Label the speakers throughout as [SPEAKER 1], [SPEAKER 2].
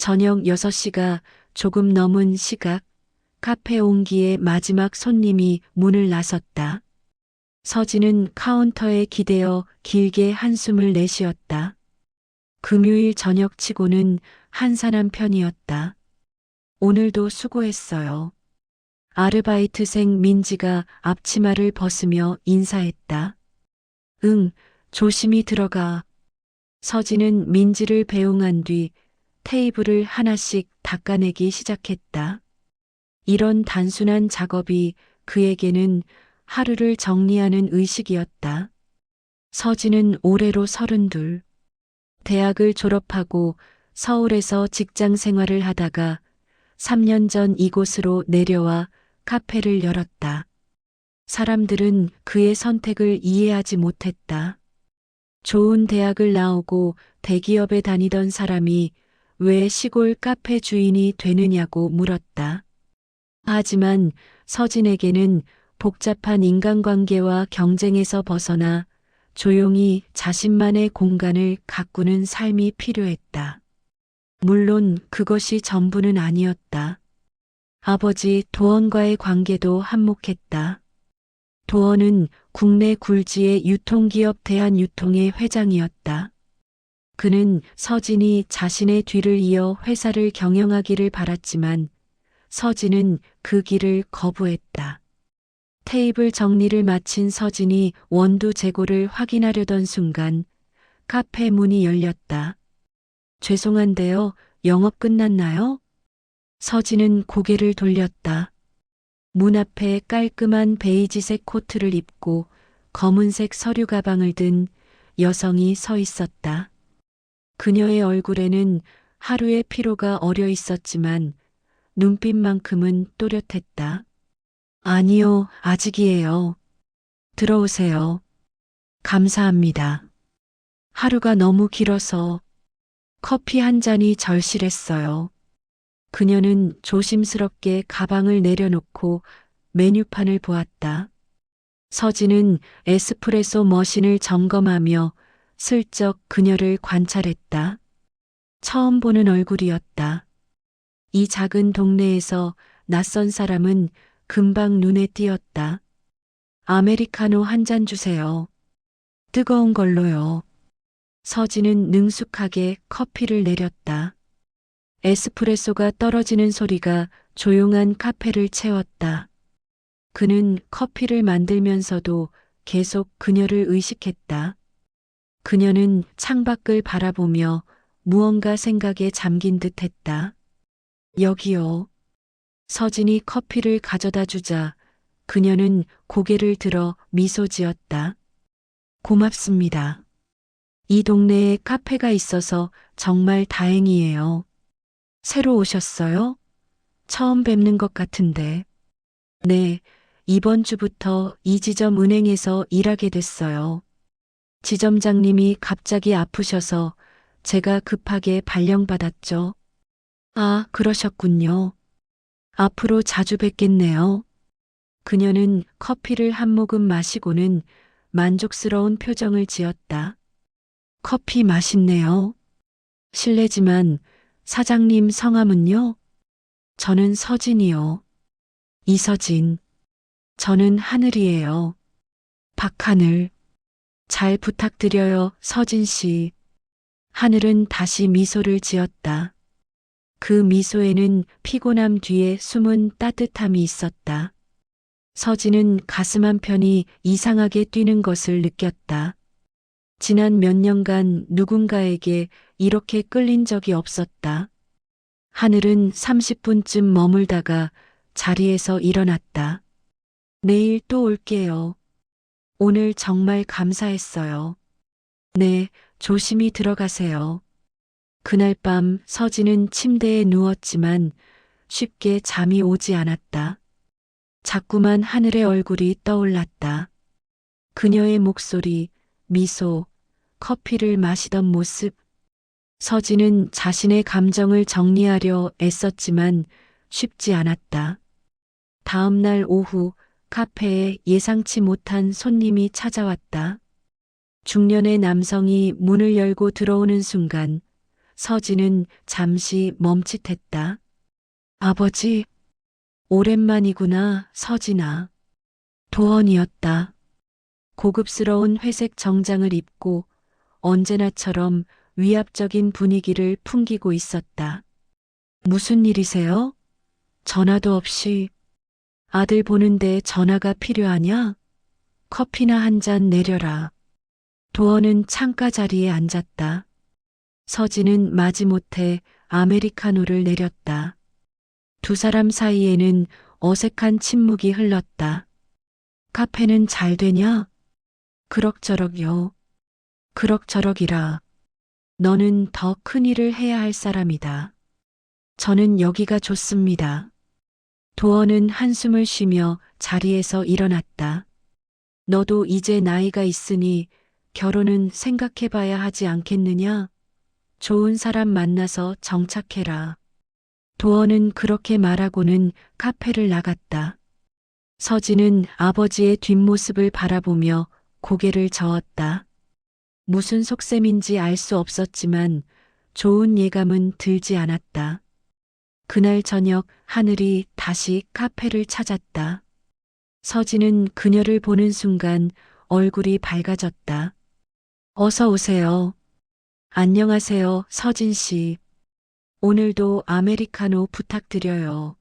[SPEAKER 1] 저녁 6시가 조금 넘은 시각, 카페 온기에 마지막 손님이 문을 나섰다. 서진은 카운터에 기대어 길게 한숨을 내쉬었다. 금요일 저녁치고는 한산한 편이었다. 오늘도 수고했어요. 아르바이트생 민지가 앞치마를 벗으며 인사했다. 응, 조심히 들어가. 서진은 민지를 배웅한 뒤 테이블을 하나씩 닦아내기 시작했다. 이런 단순한 작업이 그에게는 하루를 정리하는 의식이었다. 서진은 올해로 32. 대학을 졸업하고 서울에서 직장 생활을 하다가 3년 전 이곳으로 내려와 카페를 열었다. 사람들은 그의 선택을 이해하지 못했다. 좋은 대학을 나오고 대기업에 다니던 사람이 왜 시골 카페 주인이 되느냐고 물었다. 하지만 서진에게는 복잡한 인간관계와 경쟁에서 벗어나 조용히 자신만의 공간을 가꾸는 삶이 필요했다. 물론 그것이 전부는 아니었다. 아버지 도원과의 관계도 한몫했다. 도원은 국내 굴지의 유통기업 대한유통의 회장이었다. 그는 서진이 자신의 뒤를 이어 회사를 경영하기를 바랐지만 서진은 그 길을 거부했다. 테이블 정리를 마친 서진이 원두 재고를 확인하려던 순간 카페 문이 열렸다. 죄송한데요, 영업 끝났나요? 서진은 고개를 돌렸다. 문 앞에 깔끔한 베이지색 코트를 입고 검은색 서류 가방을 든 여성이 서 있었다. 그녀의 얼굴에는 하루의 피로가 어려 있었지만 눈빛만큼은 또렷했다. 아니요, 아직이에요. 들어오세요. 감사합니다. 하루가 너무 길어서 커피 한 잔이 절실했어요. 그녀는 조심스럽게 가방을 내려놓고 메뉴판을 보았다. 서진은 에스프레소 머신을 점검하며 슬쩍 그녀를 관찰했다. 처음 보는 얼굴이었다. 이 작은 동네에서 낯선 사람은 금방 눈에 띄었다. 아메리카노 한 잔 주세요. 뜨거운 걸로요. 서진은 능숙하게 커피를 내렸다. 에스프레소가 떨어지는 소리가 조용한 카페를 채웠다. 그는 커피를 만들면서도 계속 그녀를 의식했다. 그녀는 창밖을 바라보며 무언가 생각에 잠긴 듯 했다. 여기요. 서진이 커피를 가져다 주자 그녀는 고개를 들어 미소 지었다. 고맙습니다. 이 동네에 카페가 있어서 정말 다행이에요. 새로 오셨어요? 처음 뵙는 것 같은데. 네, 이번 주부터 이 지점 은행에서 일하게 됐어요. 지점장님이 갑자기 아프셔서 제가 급하게 발령받았죠. 아, 그러셨군요. 앞으로 자주 뵙겠네요. 그녀는 커피를 한 모금 마시고는 만족스러운 표정을 지었다. 커피 맛있네요. 실례지만 사장님 성함은요? 저는 서진이요. 이서진. 저는 하늘이에요. 박하늘. 잘 부탁드려요, 서진 씨. 하늘은 다시 미소를 지었다. 그 미소에는 피곤함 뒤에 숨은 따뜻함이 있었다. 서진은 가슴 한편이 이상하게 뛰는 것을 느꼈다. 지난 몇 년간 누군가에게 이렇게 끌린 적이 없었다. 하늘은 30분쯤 머물다가 자리에서 일어났다. 내일 또 올게요. 오늘 정말 감사했어요. 네, 조심히 들어가세요. 그날 밤 서진은 침대에 누웠지만 쉽게 잠이 오지 않았다. 자꾸만 하늘의 얼굴이 떠올랐다. 그녀의 목소리, 미소, 커피를 마시던 모습. 서진은 자신의 감정을 정리하려 애썼지만 쉽지 않았다. 다음 날 오후 카페에 예상치 못한 손님이 찾아왔다. 중년의 남성이 문을 열고 들어오는 순간 서진은 잠시 멈칫했다. 아버지, 오랜만이구나, 서진아. 도원이었다. 고급스러운 회색 정장을 입고 언제나처럼 위압적인 분위기를 풍기고 있었다. 무슨 일이세요? 전화도 없이. 아들 보는데 전화가 필요하냐? 커피나 한 잔 내려라. 도원은 창가 자리에 앉았다. 서진은 마지못해 아메리카노를 내렸다. 두 사람 사이에는 어색한 침묵이 흘렀다. 카페는 잘 되냐? 그럭저럭요. 그럭저럭이라. 너는 더 큰 일을 해야 할 사람이다. 저는 여기가 좋습니다. 도원은 한숨을 쉬며 자리에서 일어났다. 너도 이제 나이가 있으니 결혼은 생각해봐야 하지 않겠느냐? 좋은 사람 만나서 정착해라. 도원은 그렇게 말하고는 카페를 나갔다. 서진은 아버지의 뒷모습을 바라보며 고개를 저었다. 무슨 속셈인지 알 수 없었지만 좋은 예감은 들지 않았다. 그날 저녁 하늘이 다시 카페를 찾았다. 서진은 그녀를 보는 순간 얼굴이 밝아졌다. 어서 오세요. 안녕하세요, 서진 씨. 오늘도 아메리카노 부탁드려요.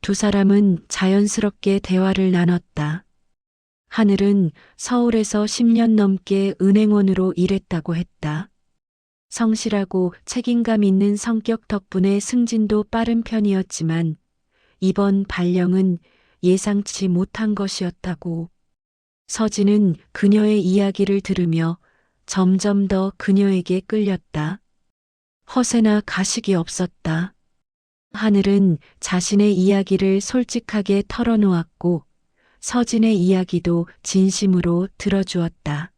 [SPEAKER 1] 두 사람은 자연스럽게 대화를 나눴다. 하늘은 서울에서 10년 넘게 은행원으로 일했다고 했다. 성실하고 책임감 있는 성격 덕분에 승진도 빠른 편이었지만 이번 발령은 예상치 못한 것이었다고. 서진은 그녀의 이야기를 들으며 점점 더 그녀에게 끌렸다. 허세나 가식이 없었다. 하늘은 자신의 이야기를 솔직하게 털어놓았고 서진의 이야기도 진심으로 들어주었다.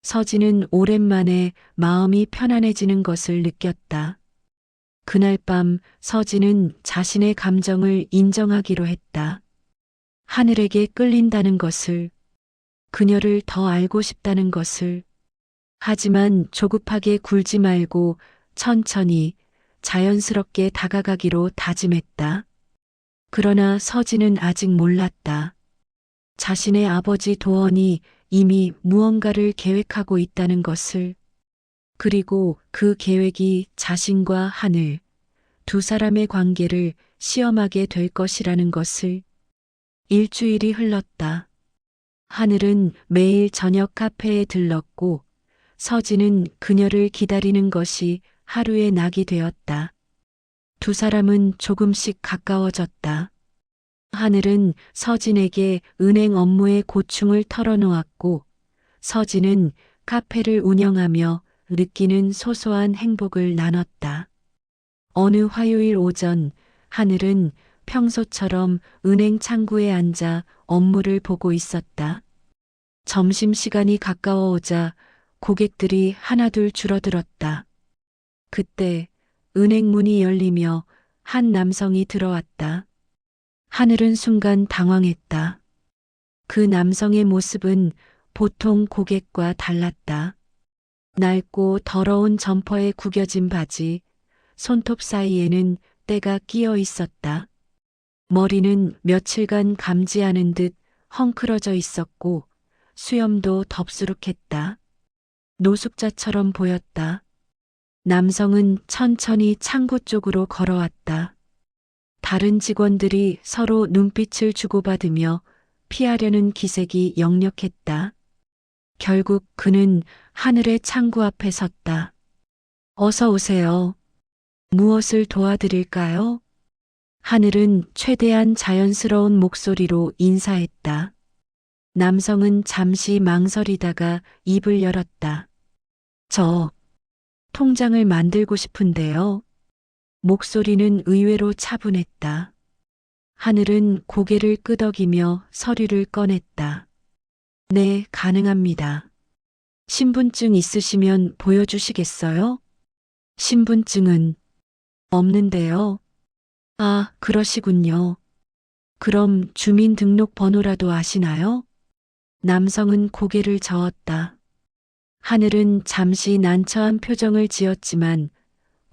[SPEAKER 1] 서진은 오랜만에 마음이 편안해지는 것을 느꼈다. 그날 밤 서진은 자신의 감정을 인정하기로 했다. 하늘에게 끌린다는 것을, 그녀를 더 알고 싶다는 것을. 하지만 조급하게 굴지 말고 천천히 자연스럽게 다가가기로 다짐했다. 그러나 서진은 아직 몰랐다. 자신의 아버지 도원이 이미 무언가를 계획하고 있다는 것을, 그리고 그 계획이 자신과 하늘, 두 사람의 관계를 시험하게 될 것이라는 것을. 일주일이 흘렀다. 하늘은 매일 저녁 카페에 들렀고 서진은 그녀를 기다리는 것이 하루의 낙이 되었다. 두 사람은 조금씩 가까워졌다. 하늘은 서진에게 은행 업무의 고충을 털어놓았고 서진은 카페를 운영하며 느끼는 소소한 행복을 나눴다. 어느 화요일 오전 하늘은 평소처럼 은행 창구에 앉아 업무를 보고 있었다. 점심시간이 가까워오자 고객들이 하나둘 줄어들었다. 그때 은행 문이 열리며 한 남성이 들어왔다. 하늘은 순간 당황했다. 그 남성의 모습은 보통 고객과 달랐다. 낡고 더러운 점퍼에 구겨진 바지, 손톱 사이에는 때가 끼어 있었다. 머리는 며칠간 감지 않은 듯 헝클어져 있었고 수염도 덥수룩했다. 노숙자처럼 보였다. 남성은 천천히 창구 쪽으로 걸어왔다. 다른 직원들이 서로 눈빛을 주고받으며 피하려는 기색이 역력했다. 결국 그는 하늘의 창구 앞에 섰다. 어서 오세요. 무엇을 도와드릴까요? 하늘은 최대한 자연스러운 목소리로 인사했다. 남성은 잠시 망설이다가 입을 열었다. 저 통장을 만들고 싶은데요. 목소리는 의외로 차분했다. 하늘은 고개를 끄덕이며 서류를 꺼냈다. 네, 가능합니다. 신분증 있으시면 보여주시겠어요? 신분증은 없는데요. 아, 그러시군요. 그럼 주민등록번호라도 아시나요? 남성은 고개를 저었다. 하늘은 잠시 난처한 표정을 지었지만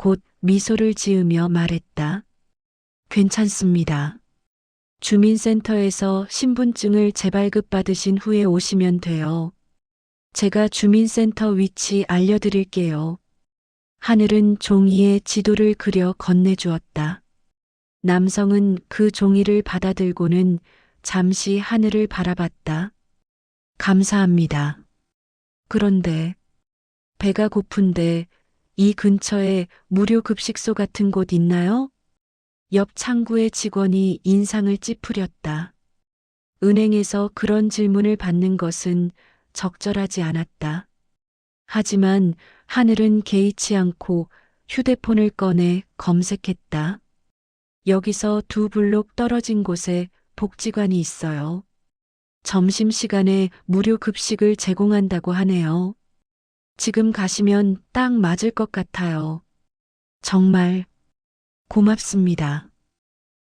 [SPEAKER 1] 곧 미소를 지으며 말했다. 괜찮습니다. 주민센터에서 신분증을 재발급 받으신 후에 오시면 돼요. 제가 주민센터 위치 알려드릴게요. 하늘은 종이에 지도를 그려 건네주었다. 남성은 그 종이를 받아들고는 잠시 하늘을 바라봤다. 감사합니다. 그런데 배가 고픈데 이 근처에 무료 급식소 같은 곳 있나요? 옆 창구의 직원이 인상을 찌푸렸다. 은행에서 그런 질문을 받는 것은 적절하지 않았다. 하지만 하늘은 개의치 않고 휴대폰을 꺼내 검색했다. 여기서 2블록 떨어진 곳에 복지관이 있어요. 점심시간에 무료 급식을 제공한다고 하네요. 지금 가시면 딱 맞을 것 같아요. 정말 고맙습니다.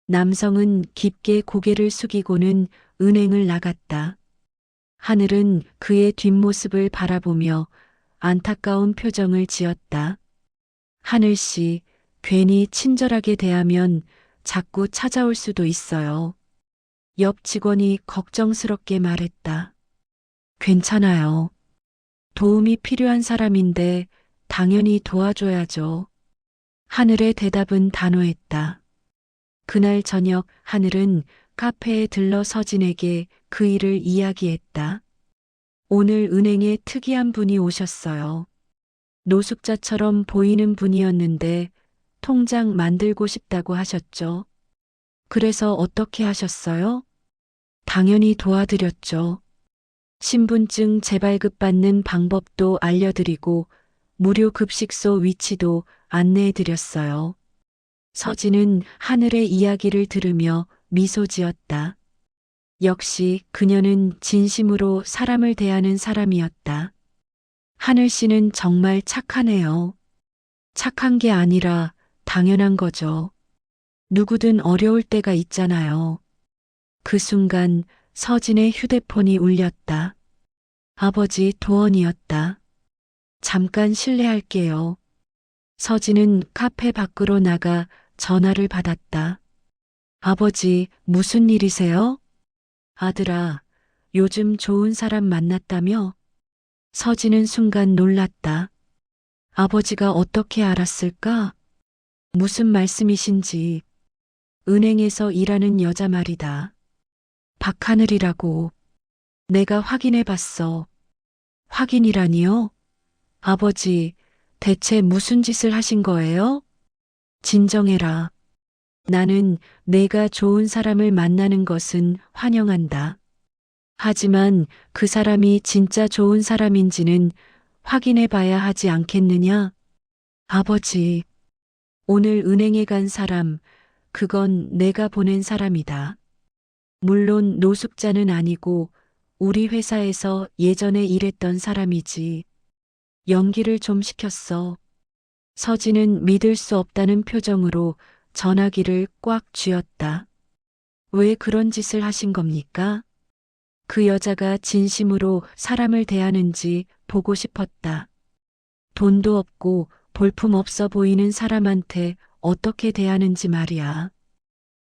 [SPEAKER 1] 남성은 깊게 고개를 숙이고는 은행을 나갔다. 하늘은 그의 뒷모습을 바라보며 안타까운 표정을 지었다. 하늘 씨, 괜히 친절하게 대하면 자꾸 찾아올 수도 있어요. 옆 직원이 걱정스럽게 말했다. 괜찮아요. 도움이 필요한 사람인데 당연히 도와줘야죠. 하늘의 대답은 단호했다. 그날 저녁 하늘은 카페에 들러 서진에게 그 일을 이야기했다. 오늘 은행에 특이한 분이 오셨어요. 노숙자처럼 보이는 분이었는데 통장 만들고 싶다고 하셨죠. 그래서 어떻게 하셨어요? 당연히 도와드렸죠. 신분증 재발급 받는 방법도 알려드리고 무료 급식소 위치도 안내해드렸어요. 서진은 하늘의 이야기를 들으며 미소 지었다. 역시 그녀는 진심으로 사람을 대하는 사람이었다. 하늘 씨는 정말 착하네요. 착한 게 아니라 당연한 거죠. 누구든 어려울 때가 있잖아요. 그 순간 서진의 휴대폰이 울렸다. 아버지 도원이었다. 잠깐 실례할게요. 서진은 카페 밖으로 나가 전화를 받았다. 아버지, 무슨 일이세요? 아들아, 요즘 좋은 사람 만났다며? 서진은 순간 놀랐다. 아버지가 어떻게 알았을까? 무슨 말씀이신지. 은행에서 일하는 여자 말이다. 박하늘이라고. 내가 확인해 봤어. 확인이라니요? 아버지, 대체 무슨 짓을 하신 거예요? 진정해라. 나는 내가 좋은 사람을 만나는 것은 환영한다. 하지만 그 사람이 진짜 좋은 사람인지는 확인해 봐야 하지 않겠느냐? 아버지, 오늘 은행에 간 사람, 그건 내가 보낸 사람이다. 물론 노숙자는 아니고 우리 회사에서 예전에 일했던 사람이지. 연기를 좀 시켰어. 서진은 믿을 수 없다는 표정으로 전화기를 꽉 쥐었다. 왜 그런 짓을 하신 겁니까? 그 여자가 진심으로 사람을 대하는지 보고 싶었다. 돈도 없고 볼품 없어 보이는 사람한테 어떻게 대하는지 말이야.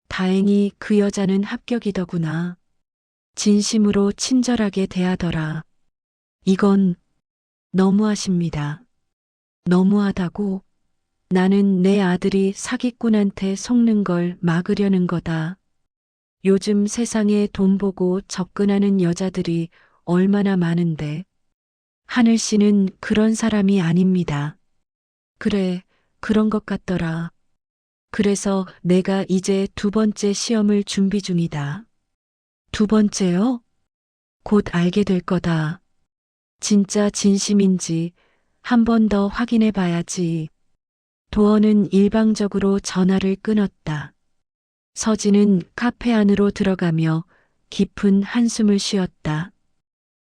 [SPEAKER 1] 다행히 그 여자는 합격이더구나. 진심으로 친절하게 대하더라. 이건 너무하십니다. 너무하다고? 나는 내 아들이 사기꾼한테 속는 걸 막으려는 거다. 요즘 세상에 돈 보고 접근하는 여자들이 얼마나 많은데. 하늘 씨는 그런 사람이 아닙니다. 그래, 그런 것 같더라. 그래서 내가 이제 2번째 시험을 준비 중이다. 2번째요? 곧 알게 될 거다. 진짜 진심인지 한 번 더 확인해 봐야지. 도원은 일방적으로 전화를 끊었다. 서진은 카페 안으로 들어가며 깊은 한숨을 쉬었다.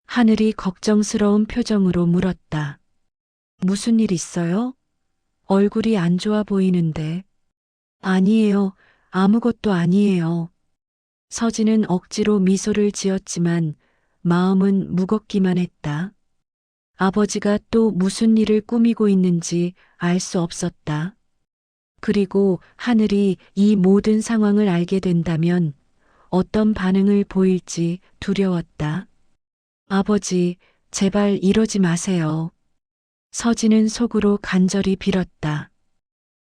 [SPEAKER 1] 하늘이 걱정스러운 표정으로 물었다. 무슨 일 있어요? 얼굴이 안 좋아 보이는데. 아니에요. 아무것도 아니에요. 서진은 억지로 미소를 지었지만 마음은 무겁기만 했다. 아버지가 또 무슨 일을 꾸미고 있는지 알 수 없었다. 그리고 하늘이 이 모든 상황을 알게 된다면 어떤 반응을 보일지 두려웠다. 아버지, 제발 이러지 마세요. 서진은 속으로 간절히 빌었다.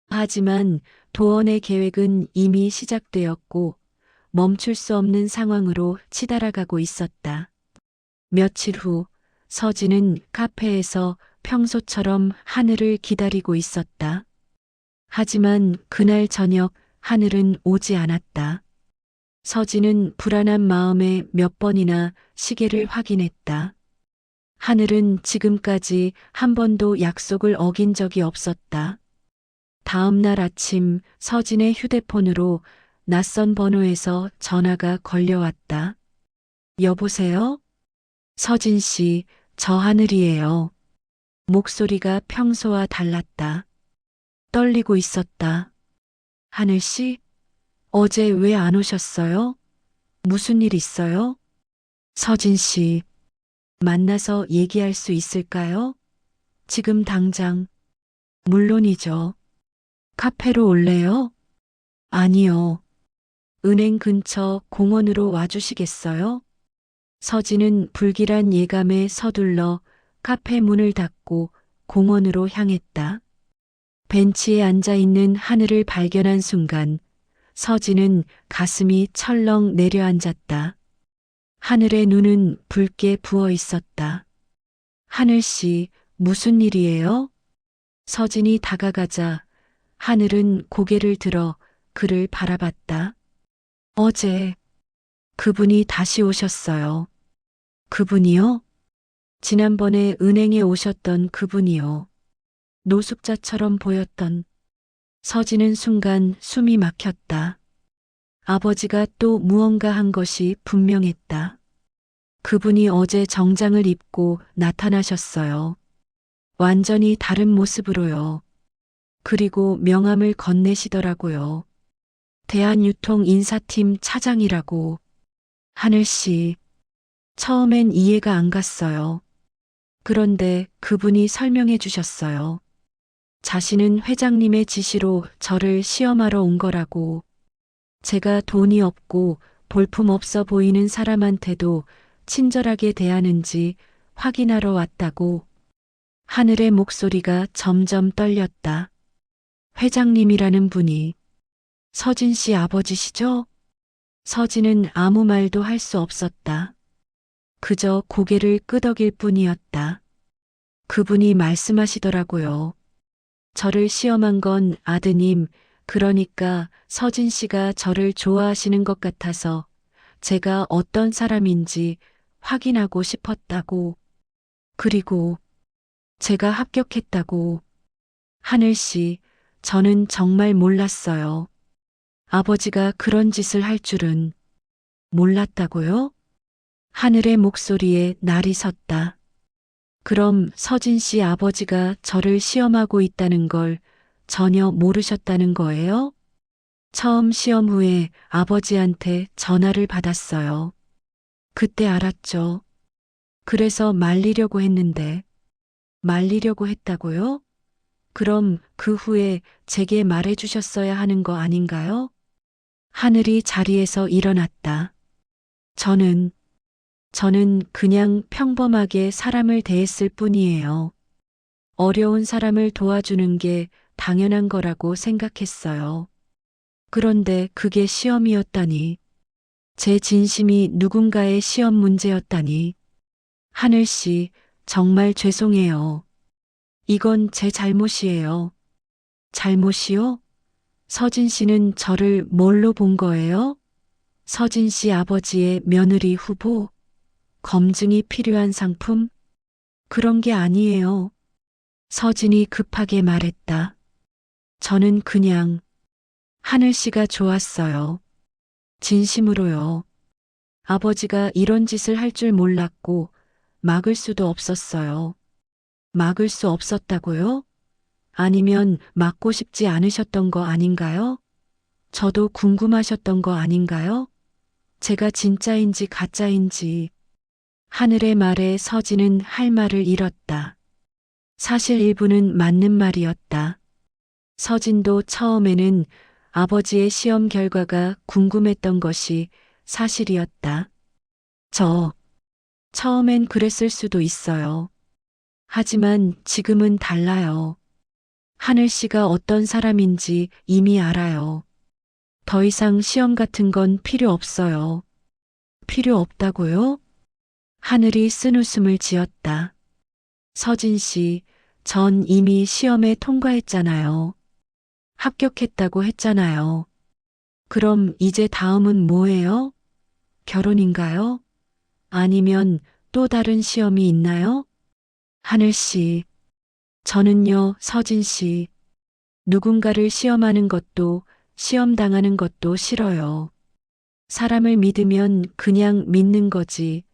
[SPEAKER 1] 하지만 도원의 계획은 이미 시작되었고 멈출 수 없는 상황으로 치달아가고 있었다. 며칠 후 서진은 카페에서 평소처럼 하늘을 기다리고 있었다. 하지만 그날 저녁 하늘은 오지 않았다. 서진은 불안한 마음에 몇 번이나 시계를 확인했다. 하늘은 지금까지 한 번도 약속을 어긴 적이 없었다. 다음 날 아침 서진의 휴대폰으로 낯선 번호에서 전화가 걸려왔다. 여보세요? 서진 씨, 저 하늘이에요. 목소리가 평소와 달랐다. 떨리고 있었다. 하늘 씨, 어제 왜 안 오셨어요? 무슨 일 있어요? 서진 씨, 만나서 얘기할 수 있을까요? 지금 당장. 물론이죠. 카페로 올래요? 아니요. 은행 근처 공원으로 와주시겠어요? 서진은 불길한 예감에 서둘러 카페 문을 닫고 공원으로 향했다. 벤치에 앉아 있는 하늘을 발견한 순간 서진은 가슴이 철렁 내려앉았다. 하늘의 눈은 붉게 부어 있었다. 하늘 씨, 무슨 일이에요? 서진이 다가가자 하늘은 고개를 들어 그를 바라봤다. 어제 그분이 다시 오셨어요. 그분이요? 지난번에 은행에 오셨던 그분이요. 노숙자처럼 보였던. 서진은 순간 숨이 막혔다. 아버지가 또 무언가 한 것이 분명했다. 그분이 어제 정장을 입고 나타나셨어요. 완전히 다른 모습으로요. 그리고 명함을 건네시더라고요. 대한유통 인사팀 차장이라고. 하늘씨, 처음엔 이해가 안 갔어요. 그런데 그분이 설명해 주셨어요. 자신은 회장님의 지시로 저를 시험하러 온 거라고. 제가 돈이 없고 볼품없어 보이는 사람한테도 친절하게 대하는지 확인하러 왔다고. 하늘의 목소리가 점점 떨렸다. 회장님이라는 분이 서진 씨 아버지시죠? 서진은 아무 말도 할 수 없었다. 그저 고개를 끄덕일 뿐이었다. 그분이 말씀하시더라고요. 저를 시험한 건 아드님, 그러니까 서진 씨가 저를 좋아하시는 것 같아서 제가 어떤 사람인지 확인하고 싶었다고. 그리고 제가 합격했다고. 하늘 씨, 저는 정말 몰랐어요. 아버지가 그런 짓을 할 줄은. 몰랐다고요? 하늘의 목소리에 날이 섰다. 그럼 서진 씨 아버지가 저를 시험하고 있다는 걸 전혀 모르셨다는 거예요? 처음 시험 후에 아버지한테 전화를 받았어요. 그때 알았죠. 그래서 말리려고 했는데. 말리려고 했다고요? 그럼 그 후에 제게 말해 주셨어야 하는 거 아닌가요? 하늘이 자리에서 일어났다. 저는 그냥 평범하게 사람을 대했을 뿐이에요. 어려운 사람을 도와주는 게 당연한 거라고 생각했어요. 그런데 그게 시험이었다니. 제 진심이 누군가의 시험 문제였다니. 하늘 씨, 정말 죄송해요. 이건 제 잘못이에요. 잘못이요? 서진 씨는 저를 뭘로 본 거예요? 서진 씨 아버지의 며느리 후보? 검증이 필요한 상품? 그런 게 아니에요. 서진이 급하게 말했다. 저는 그냥 하늘 씨가 좋았어요. 진심으로요. 아버지가 이런 짓을 할 줄 몰랐고 막을 수도 없었어요. 막을 수 없었다고요? 아니면 막고 싶지 않으셨던 거 아닌가요? 저도 궁금하셨던 거 아닌가요? 제가 진짜인지 가짜인지. 하늘의 말에 서진은 할 말을 잃었다. 사실 일부는 맞는 말이었다. 서진도 처음에는 아버지의 시험 결과가 궁금했던 것이 사실이었다. 저, 처음엔 그랬을 수도 있어요. 하지만 지금은 달라요. 하늘 씨가 어떤 사람인지 이미 알아요. 더 이상 시험 같은 건 필요 없어요. 필요 없다고요? 하늘이 쓴웃음을 지었다. 서진 씨, 전 이미 시험에 통과했잖아요. 합격했다고 했잖아요. 그럼 이제 다음은 뭐예요? 결혼인가요? 아니면 또 다른 시험이 있나요? 하늘 씨, 저는요, 서진 씨, 누군가를 시험하는 것도 시험 당하는 것도 싫어요. 사람을 믿으면 그냥 믿는 거지.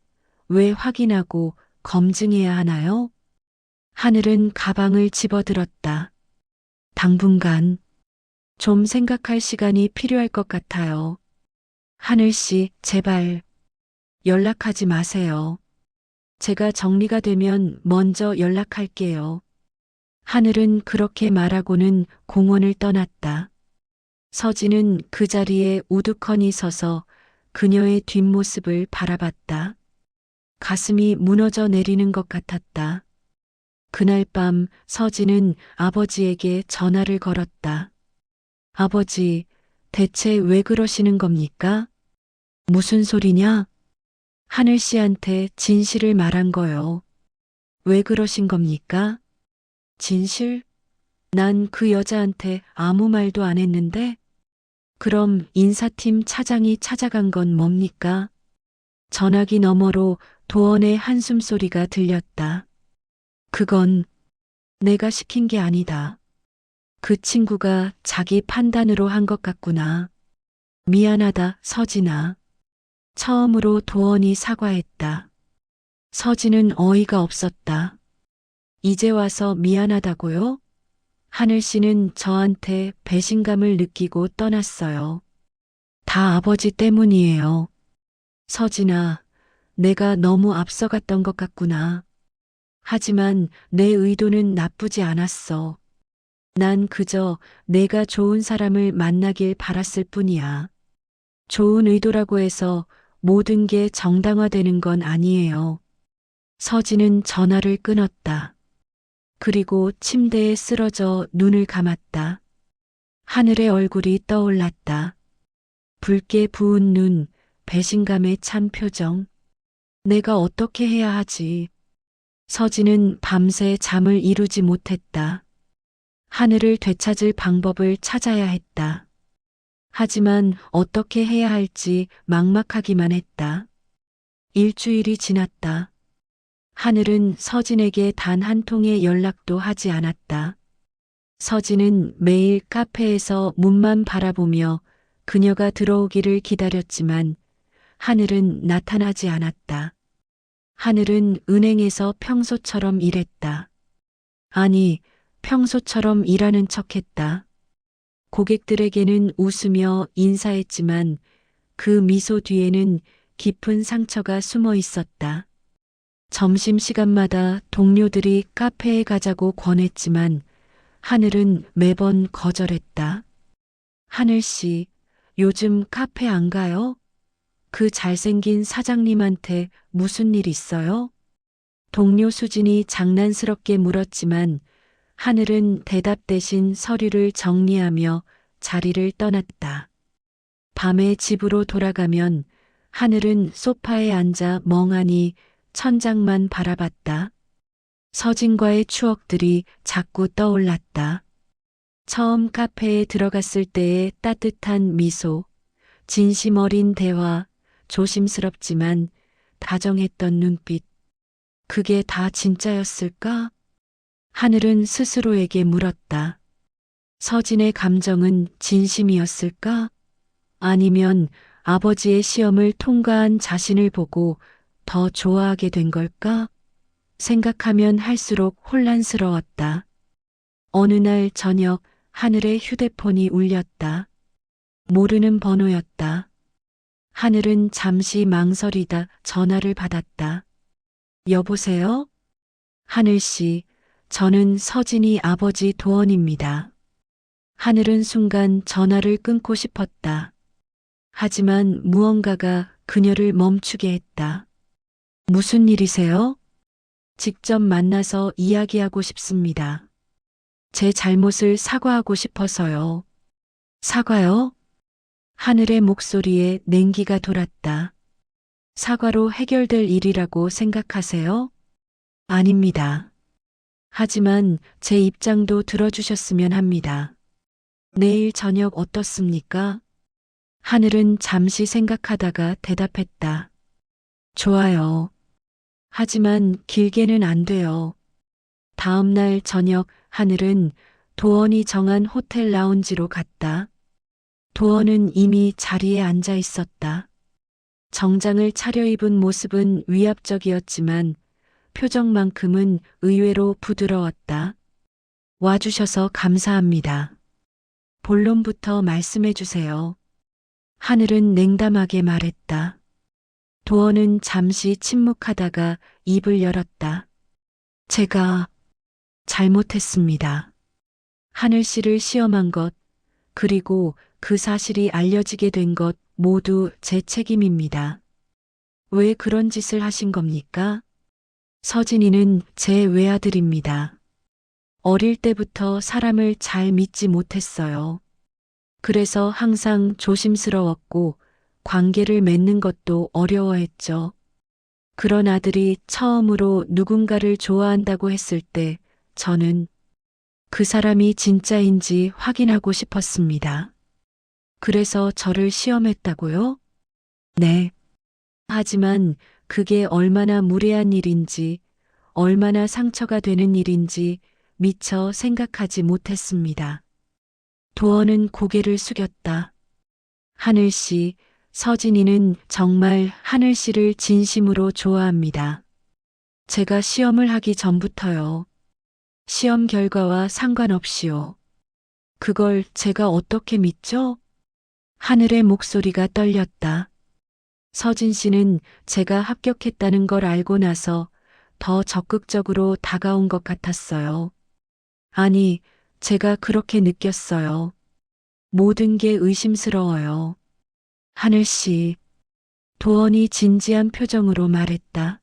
[SPEAKER 1] 왜 확인하고 검증해야 하나요? 하늘은 가방을 집어들었다. 당분간 좀 생각할 시간이 필요할 것 같아요. 하늘 씨, 제발 연락하지 마세요. 제가 정리가 되면 먼저 연락할게요. 하늘은 그렇게 말하고는 공원을 떠났다. 서진은 그 자리에 우두커니 서서 그녀의 뒷모습을 바라봤다. 가슴이 무너져 내리는 것 같았다. 그날 밤 서진은 아버지에게 전화를 걸었다. 아버지, 대체 왜 그러시는 겁니까? 무슨 소리냐? 하늘 씨한테 진실을 말한 거요. 왜 그러신 겁니까? 진실? 난 그 여자한테 아무 말도 안 했는데? 그럼 인사팀 차장이 찾아간 건 뭡니까? 전화기 너머로 도원의 한숨 소리가 들렸다. 그건 내가 시킨 게 아니다. 그 친구가 자기 판단으로 한 것 같구나. 미안하다, 서진아. 처음으로 도원이 사과했다. 서진은 어이가 없었다. 이제 와서 미안하다고요? 하늘 씨는 저한테 배신감을 느끼고 떠났어요. 다 아버지 때문이에요. 서진아, 내가 너무 앞서갔던 것 같구나. 하지만 내 의도는 나쁘지 않았어. 난 그저 내가 좋은 사람을 만나길 바랐을 뿐이야. 좋은 의도라고 해서 모든 게 정당화되는 건 아니에요. 서진은 전화를 끊었다. 그리고 침대에 쓰러져 눈을 감았다. 하늘의 얼굴이 떠올랐다. 붉게 부은 눈, 배신감에 찬 표정. 내가 어떻게 해야 하지? 서진은 밤새 잠을 이루지 못했다. 하늘을 되찾을 방법을 찾아야 했다. 하지만 어떻게 해야 할지 막막하기만 했다. 일주일이 지났다. 하늘은 서진에게 단 한 통의 연락도 하지 않았다. 서진은 매일 카페에서 문만 바라보며 그녀가 들어오기를 기다렸지만 하늘은 나타나지 않았다. 하늘은 은행에서 평소처럼 일했다. 아니, 평소처럼 일하는 척했다. 고객들에게는 웃으며 인사했지만 그 미소 뒤에는 깊은 상처가 숨어 있었다. 점심시간마다 동료들이 카페에 가자고 권했지만 하늘은 매번 거절했다. 하늘 씨, 요즘 카페 안 가요? 그 잘생긴 사장님한테 무슨 일 있어요? 동료 수진이 장난스럽게 물었지만 하늘은 대답 대신 서류를 정리하며 자리를 떠났다. 밤에 집으로 돌아가면 하늘은 소파에 앉아 멍하니 천장만 바라봤다. 서진과의 추억들이 자꾸 떠올랐다. 처음 카페에 들어갔을 때의 따뜻한 미소, 진심 어린 대화, 조심스럽지만 다정했던 눈빛. 그게 다 진짜였을까? 하늘은 스스로에게 물었다. 서진의 감정은 진심이었을까? 아니면 아버지의 시험을 통과한 자신을 보고 더 좋아하게 된 걸까? 생각하면 할수록 혼란스러웠다. 어느 날 저녁 하늘의 휴대폰이 울렸다. 모르는 번호였다. 하늘은 잠시 망설이다 전화를 받았다. 여보세요? 하늘 씨, 저는 서진이 아버지 도원입니다. 하늘은 순간 전화를 끊고 싶었다. 하지만 무언가가 그녀를 멈추게 했다. 무슨 일이세요? 직접 만나서 이야기하고 싶습니다. 제 잘못을 사과하고 싶어서요. 사과요? 하늘의 목소리에 냉기가 돌았다. 사과로 해결될 일이라고 생각하세요? 아닙니다. 하지만 제 입장도 들어주셨으면 합니다. 내일 저녁 어떻습니까? 하늘은 잠시 생각하다가 대답했다. 좋아요. 하지만 길게는 안 돼요. 다음 날 저녁 하늘은 도원이 정한 호텔 라운지로 갔다. 도원은 이미 자리에 앉아 있었다. 정장을 차려입은 모습은 위압적이었지만 표정만큼은 의외로 부드러웠다. 와주셔서 감사합니다. 본론부터 말씀해 주세요. 하늘은 냉담하게 말했다. 도원은 잠시 침묵하다가 입을 열었다. 제가 잘못했습니다. 하늘 씨를 시험한 것, 그리고 그 사실이 알려지게 된 것 모두 제 책임입니다. 왜 그런 짓을 하신 겁니까? 서진이는 제 외아들입니다. 어릴 때부터 사람을 잘 믿지 못했어요. 그래서 항상 조심스러웠고 관계를 맺는 것도 어려워했죠. 그런 아들이 처음으로 누군가를 좋아한다고 했을 때 저는 그 사람이 진짜인지 확인하고 싶었습니다. 그래서 저를 시험했다고요? 네. 하지만 그게 얼마나 무례한 일인지, 얼마나 상처가 되는 일인지 미처 생각하지 못했습니다. 도원은 고개를 숙였다. 하늘 씨, 서진이는 정말 하늘 씨를 진심으로 좋아합니다. 제가 시험을 하기 전부터요. 시험 결과와 상관없이요. 그걸 제가 어떻게 믿죠? 하늘의 목소리가 떨렸다. 서진 씨는 제가 합격했다는 걸 알고 나서 더 적극적으로 다가온 것 같았어요. 아니, 제가 그렇게 느꼈어요. 모든 게 의심스러워요. 하늘 씨, 도원이 진지한 표정으로 말했다.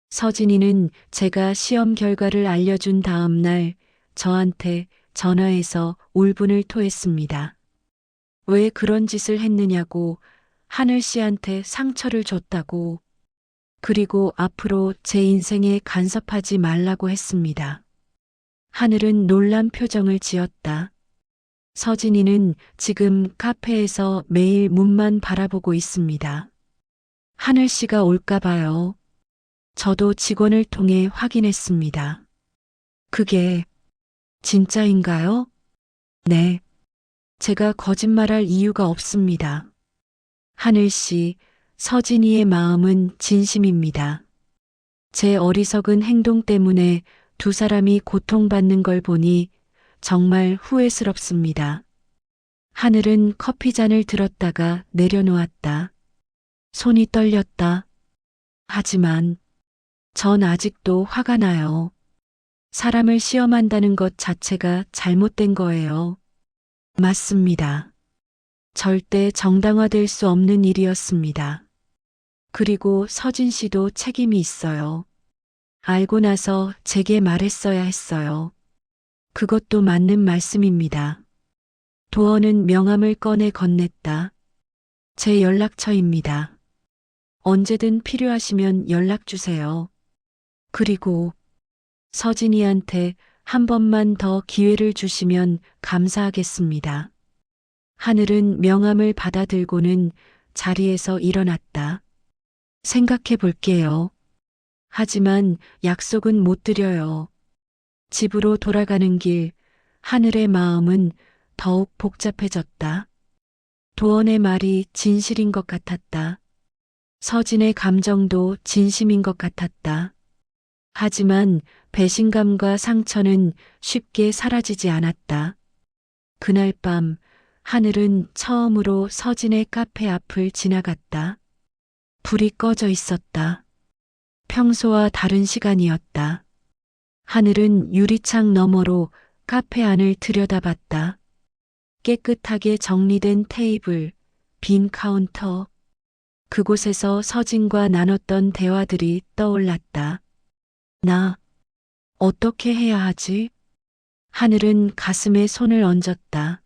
[SPEAKER 1] 서진이는 제가 시험 결과를 알려준 다음 날 저한테 전화해서 울분을 토했습니다. 왜 그런 짓을 했느냐고, 하늘 씨한테 상처를 줬다고, 그리고 앞으로 제 인생에 간섭하지 말라고 했습니다. 하늘은 놀란 표정을 지었다. 서진이는 지금 카페에서 매일 문만 바라보고 있습니다. 하늘 씨가 올까 봐요. 저도 직원을 통해 확인했습니다. 그게 진짜인가요? 네. 제가 거짓말할 이유가 없습니다. 하늘 씨, 서진이의 마음은 진심입니다. 제 어리석은 행동 때문에 두 사람이 고통받는 걸 보니 정말 후회스럽습니다. 하늘은 커피잔을 들었다가 내려놓았다. 손이 떨렸다. 하지만 전 아직도 화가 나요. 사람을 시험한다는 것 자체가 잘못된 거예요. 맞습니다. 절대 정당화될 수 없는 일이었습니다. 그리고 서진 씨도 책임이 있어요. 알고 나서 제게 말했어야 했어요. 그것도 맞는 말씀입니다. 도원은 명함을 꺼내 건넸다. 제 연락처입니다. 언제든 필요하시면 연락 주세요. 그리고 서진이한테 한 번만 더 기회를 주시면 감사하겠습니다. 하늘은 명함을 받아들고는 자리에서 일어났다. 생각해 볼게요. 하지만 약속은 못 드려요. 집으로 돌아가는 길, 하늘의 마음은 더욱 복잡해졌다. 도원의 말이 진실인 것 같았다. 서진의 감정도 진심인 것 같았다. 하지만 배신감과 상처는 쉽게 사라지지 않았다. 그날 밤 하늘은 처음으로 서진의 카페 앞을 지나갔다. 불이 꺼져 있었다. 평소와 다른 시간이었다. 하늘은 유리창 너머로 카페 안을 들여다봤다. 깨끗하게 정리된 테이블, 빈 카운터. 그곳에서 서진과 나눴던 대화들이 떠올랐다. 나 어떻게 해야 하지? 하늘은 가슴에 손을 얹었다.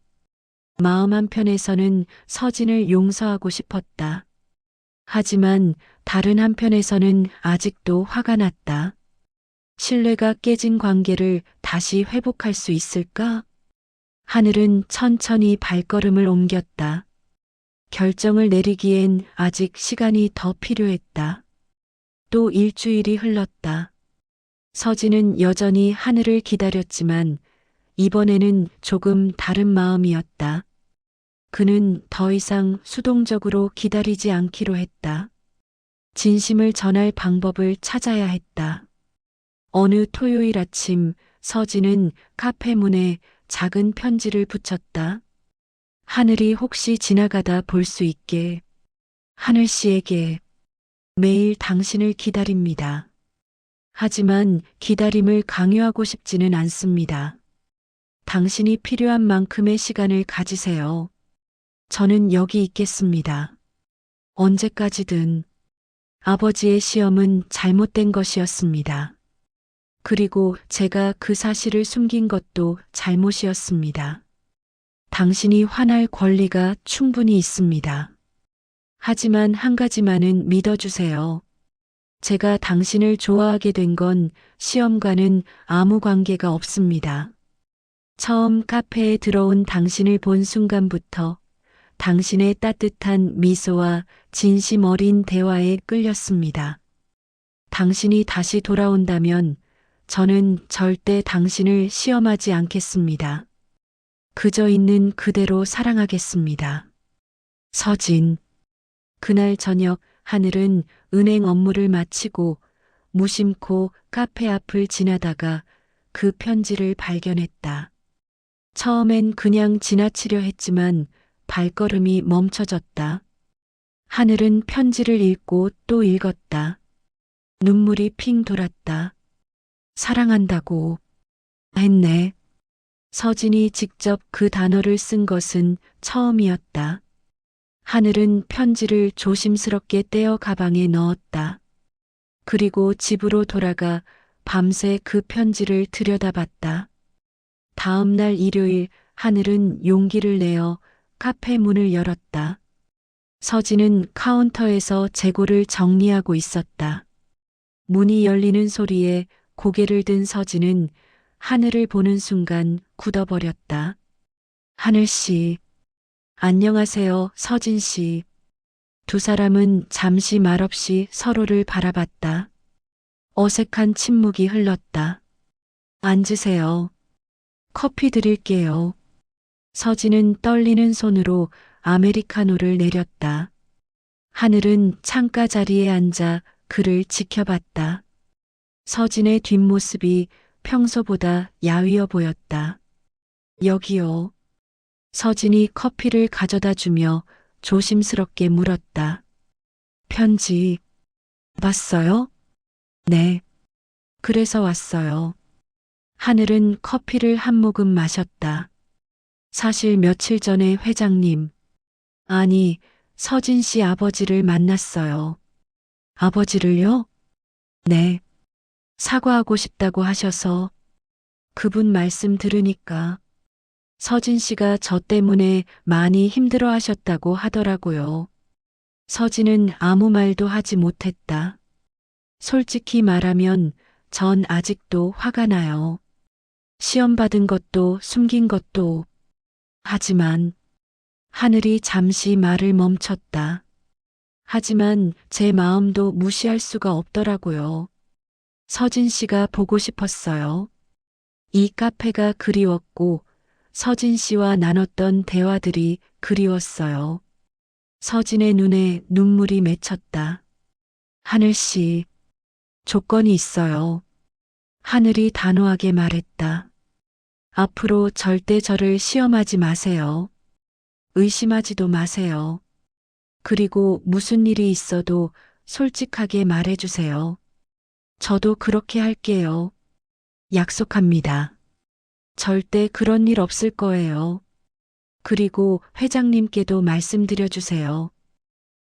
[SPEAKER 1] 마음 한편에서는 서진을 용서하고 싶었다. 하지만 다른 한편에서는 아직도 화가 났다. 신뢰가 깨진 관계를 다시 회복할 수 있을까? 하늘은 천천히 발걸음을 옮겼다. 결정을 내리기엔 아직 시간이 더 필요했다. 또 일주일이 흘렀다. 서진은 여전히 하늘을 기다렸지만 이번에는 조금 다른 마음이었다. 그는 더 이상 수동적으로 기다리지 않기로 했다. 진심을 전할 방법을 찾아야 했다. 어느 토요일 아침 서진은 카페 문에 작은 편지를 붙였다. 하늘이 혹시 지나가다 볼 수 있게. 하늘 씨에게 매일 당신을 기다립니다. 하지만 기다림을 강요하고 싶지는 않습니다. 당신이 필요한 만큼의 시간을 가지세요. 저는 여기 있겠습니다. 언제까지든. 아버지의 시험은 잘못된 것이었습니다. 그리고 제가 그 사실을 숨긴 것도 잘못이었습니다. 당신이 화날 권리가 충분히 있습니다. 하지만 한 가지만은 믿어주세요. 제가 당신을 좋아하게 된 건 시험과는 아무 관계가 없습니다. 처음 카페에 들어온 당신을 본 순간부터 당신의 따뜻한 미소와 진심 어린 대화에 끌렸습니다. 당신이 다시 돌아온다면 저는 절대 당신을 시험하지 않겠습니다. 그저 있는 그대로 사랑하겠습니다. 서진. 그날 저녁 하늘은 은행 업무를 마치고 무심코 카페 앞을 지나다가 그 편지를 발견했다. 처음엔 그냥 지나치려 했지만 발걸음이 멈춰졌다. 하늘은 편지를 읽고 또 읽었다. 눈물이 핑 돌았다. 사랑한다고 했네. 서진이 직접 그 단어를 쓴 것은 처음이었다. 하늘은 편지를 조심스럽게 떼어 가방에 넣었다. 그리고 집으로 돌아가 밤새 그 편지를 들여다봤다. 다음 날 일요일 하늘은 용기를 내어 카페 문을 열었다. 서진은 카운터에서 재고를 정리하고 있었다. 문이 열리는 소리에 고개를 든 서진은 하늘을 보는 순간 굳어버렸다. 하늘 씨. 안녕하세요, 서진 씨. 두 사람은 잠시 말없이 서로를 바라봤다. 어색한 침묵이 흘렀다. 앉으세요. 커피 드릴게요. 서진은 떨리는 손으로 아메리카노를 내렸다. 하늘은 창가 자리에 앉아 그를 지켜봤다. 서진의 뒷모습이 평소보다 야위어 보였다. 여기요. 서진이 커피를 가져다 주며 조심스럽게 물었다. 편지 봤어요? 네. 그래서 왔어요. 하늘은 커피를 한 모금 마셨다. 사실 며칠 전에 회장님, 아니, 서진 씨 아버지를 만났어요. 아버지를요? 네. 사과하고 싶다고 하셔서 그분 말씀 들으니까 서진 씨가 저 때문에 많이 힘들어 하셨다고 하더라고요. 서진은 아무 말도 하지 못했다. 솔직히 말하면 전 아직도 화가 나요. 시험 받은 것도 숨긴 것도. 하지만 하늘이 잠시 말을 멈췄다. 하지만 제 마음도 무시할 수가 없더라고요. 서진 씨가 보고 싶었어요. 이 카페가 그리웠고 서진 씨와 나눴던 대화들이 그리웠어요. 서진의 눈에 눈물이 맺혔다. 하늘 씨, 조건이 있어요. 하늘이 단호하게 말했다. 앞으로 절대 저를 시험하지 마세요. 의심하지도 마세요. 그리고 무슨 일이 있어도 솔직하게 말해주세요. 저도 그렇게 할게요. 약속합니다. 절대 그런 일 없을 거예요. 그리고 회장님께도 말씀드려 주세요.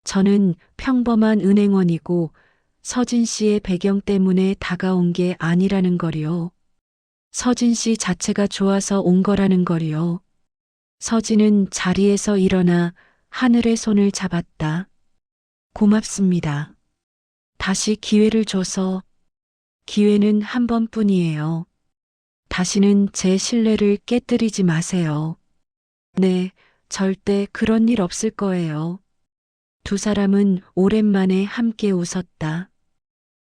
[SPEAKER 1] 저는 평범한 은행원이고 서진 씨의 배경 때문에 다가온 게 아니라는 거리요. 서진 씨 자체가 좋아서 온 거라는 거리요. 서진은 자리에서 일어나 하늘의 손을 잡았다. 고맙습니다. 다시 기회를 줘서. 기회는 한 번뿐이에요. 다시는 제 신뢰를 깨뜨리지 마세요. 네, 절대 그런 일 없을 거예요. 두 사람은 오랜만에 함께 웃었다.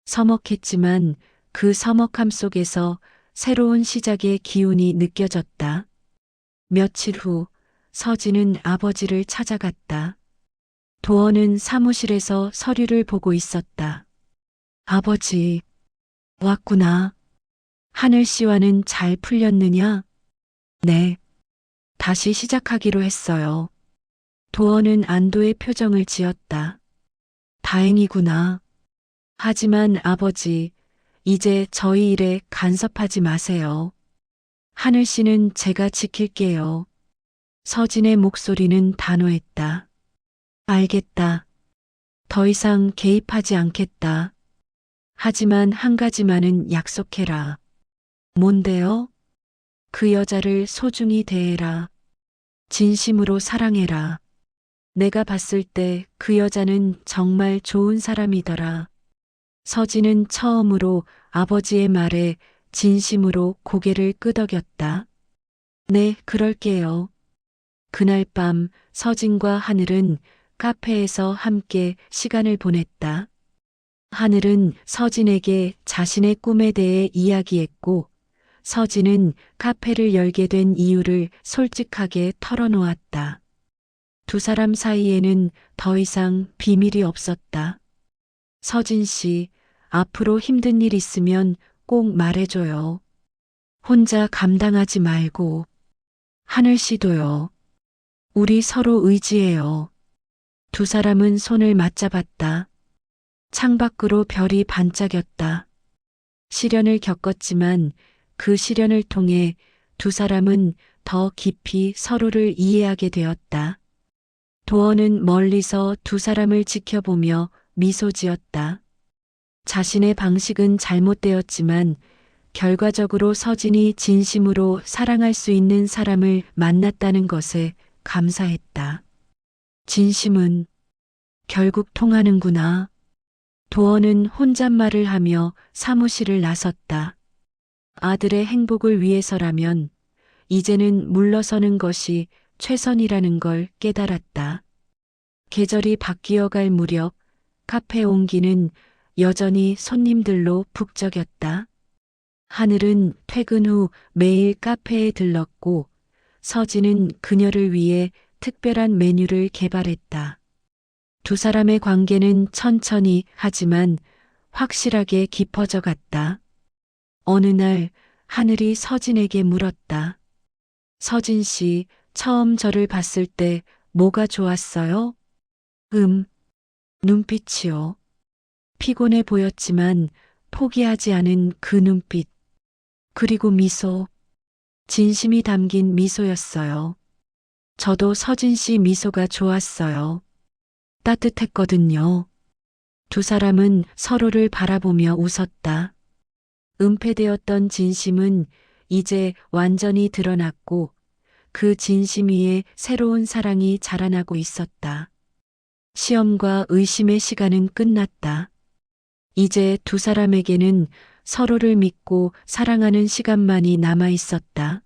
[SPEAKER 1] 서먹했지만 그 서먹함 속에서 새로운 시작의 기운이 느껴졌다. 며칠 후 서진은 아버지를 찾아갔다. 도원은 사무실에서 서류를 보고 있었다. 아버지, 왔구나. 하늘 씨와는 잘 풀렸느냐? 네. 다시 시작하기로 했어요. 도원은 안도의 표정을 지었다. 다행이구나. 하지만 아버지, 이제 저희 일에 간섭하지 마세요. 하늘 씨는 제가 지킬게요. 서진의 목소리는 단호했다. 알겠다. 더 이상 개입하지 않겠다. 하지만 한 가지만은 약속해라. 뭔데요? 그 여자를 소중히 대해라. 진심으로 사랑해라. 내가 봤을 때 그 여자는 정말 좋은 사람이더라. 서진은 처음으로 아버지의 말에 진심으로 고개를 끄덕였다. 네, 그럴게요. 그날 밤 서진과 하늘은 카페에서 함께 시간을 보냈다. 하늘은 서진에게 자신의 꿈에 대해 이야기했고, 서진은 카페를 열게 된 이유를 솔직하게 털어놓았다. 두 사람 사이에는 더 이상 비밀이 없었다. 서진 씨, 앞으로 힘든 일 있으면 꼭 말해줘요. 혼자 감당하지 말고. 하늘 씨도요. 우리 서로 의지해요. 두 사람은 손을 맞잡았다. 창밖으로 별이 반짝였다. 시련을 겪었지만 그 시련을 통해 두 사람은 더 깊이 서로를 이해하게 되었다. 도원은 멀리서 두 사람을 지켜보며 미소 지었다. 자신의 방식은 잘못되었지만 결과적으로 서진이 진심으로 사랑할 수 있는 사람을 만났다는 것에 감사했다. 진심은 결국 통하는구나. 도원은 혼잣말을 하며 사무실을 나섰다. 아들의 행복을 위해서라면 이제는 물러서는 것이 최선이라는 걸 깨달았다. 계절이 바뀌어갈 무렵 카페 온기는 여전히 손님들로 북적였다. 하늘은 퇴근 후 매일 카페에 들렀고 서진은 그녀를 위해 특별한 메뉴를 개발했다. 두 사람의 관계는 천천히 하지만 확실하게 깊어져 갔다. 어느 날 하늘이 서진에게 물었다. 서진 씨, 처음 저를 봤을 때 뭐가 좋았어요? 눈빛이요. 피곤해 보였지만 포기하지 않은 그 눈빛. 그리고 미소. 진심이 담긴 미소였어요. 저도 서진 씨 미소가 좋았어요. 따뜻했거든요. 두 사람은 서로를 바라보며 웃었다. 은폐되었던 진심은 이제 완전히 드러났고 그 진심 위에 새로운 사랑이 자라나고 있었다. 시험과 의심의 시간은 끝났다. 이제 두 사람에게는 서로를 믿고 사랑하는 시간만이 남아 있었다.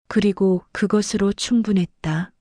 [SPEAKER 1] 그리고 그것으로 충분했다.